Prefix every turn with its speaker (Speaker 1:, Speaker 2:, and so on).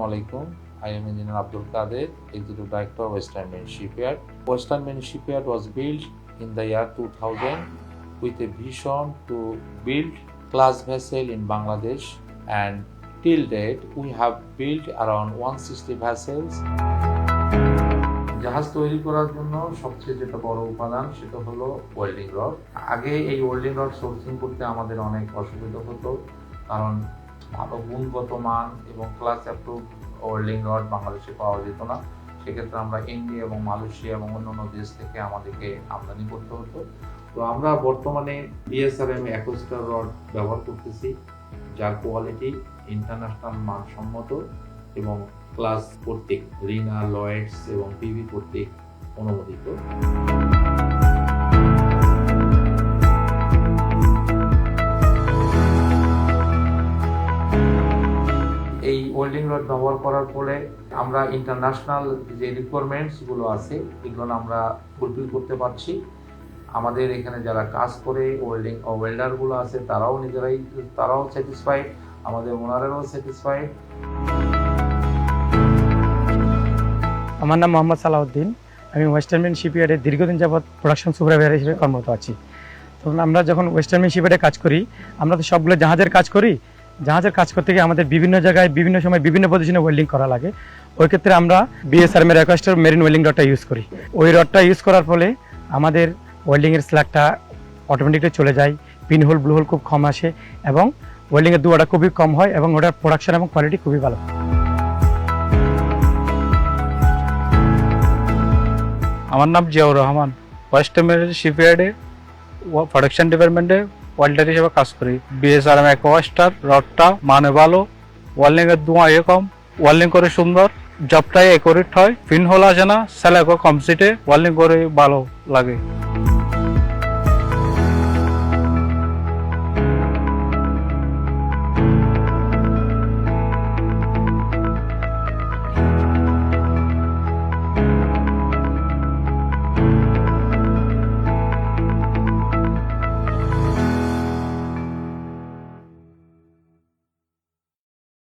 Speaker 1: Assalamualaikum. I am Engineer Abdul Kader, Executive Director of Western Marine Shipyard. Western Marine Shipyard was built in the year 2000 with a vision to build class vessel in Bangladesh, and till date we have built around 160 vessels. জাহাজ তৈরি করার জন্য সবচেয়ে যেটা বড় উপাদান সেটা হলো ওয়েল্ডিং রড। আগে এই ওয়েল্ডিং রড সোর্সিং করতে আমাদের অনেক অসুবিধা হতো, কারণ ভালো গুণগত মান এবং ক্লাস অ্যাপ্রুভ ওয়েল্ডিং রড বাংলাদেশে পাওয়া যেত না। সেক্ষেত্রে আমরা ইন্ডিয়া এবং মালয়েশিয়া এবং অন্যান্য দেশ থেকে আমাদেরকে আমদানি করতে হতো। তো আমরা বর্তমানে BSRM অ্যাকোস্টার রড ব্যবহার করতেছি, যার কোয়ালিটি ইন্টারন্যাশনাল মানসম্মত এবং ক্লাস কর্তৃক রিনা, লয়েডস এবং পিভি কর্তৃক অনুমোদিত। এই ওয়েল্ডিং রড ব্যবহার করার ফলে আমরা ইন্টারন্যাশনাল যে রিকোয়ারমেন্টসগুলো আছে এগুলো আমরা ফুলফিল করতে পারছি। আমাদের এখানে যারা কাজ করে ওয়েল্ডারগুলো আছে তারাও স্যাটিসফাইড, আমাদের ওনারাও স্যাটিসফাইড।
Speaker 2: আমার নাম মোহাম্মদ সালাউদ্দিন। আমি ওয়েস্টার্ন মেরিন শিপইয়ার্ডে দীর্ঘদিন যাবৎ প্রোডাকশন সুপারভাইজার হিসেবে কর্মরত আছি। তো আমরা যখন ওয়েস্টার্ন মেরিন শিপইয়ার্ডে কাজ করি, আমরা তো সবগুলো জাহাজের কাজ করি। জাহাজের কাজ করতে গিয়ে আমাদের বিভিন্ন জায়গায় বিভিন্ন সময় বিভিন্ন পজিশনে ওয়েল্ডিং করা লাগে। ওই ক্ষেত্রে আমরা BSRM এর অ্যাকোস্টার মেরিন ওয়েল্ডিং রডটা ইউজ করি। ওই রডটা ইউজ করার ফলে আমাদের ওয়েল্ডিংয়ের স্ল্যাগটা অটোমেটিকলি চলে যায়, পিন হোল ব্লু হোল খুব কম আসে এবং ওয়েল্ডিংয়ের দুয়াটা খুবই কম হয় এবং ওটার প্রোডাকশন এবং কোয়ালিটি খুবই ভালো।
Speaker 3: আমার নাম জিয়াউর রহমান। ওয়েস্টার্ন মেরিন শিপইয়ার্ডে প্রোডাকশন ডিপার্টমেন্টে ওয়েল্ডার হিসেবে কাজ করি। BSRM অ্যাকোস্টার রডটা মানে ভালো, ওয়েল্ডিংয়ের ধোঁয়া কম, ওয়েল্ডিং করে সুন্দর, জবটাই অ্যাকুরেট হয়, পিন হোল আসে না, সেলাইও কম সিটে, ওয়েল্ডিং করে ভালো লাগে।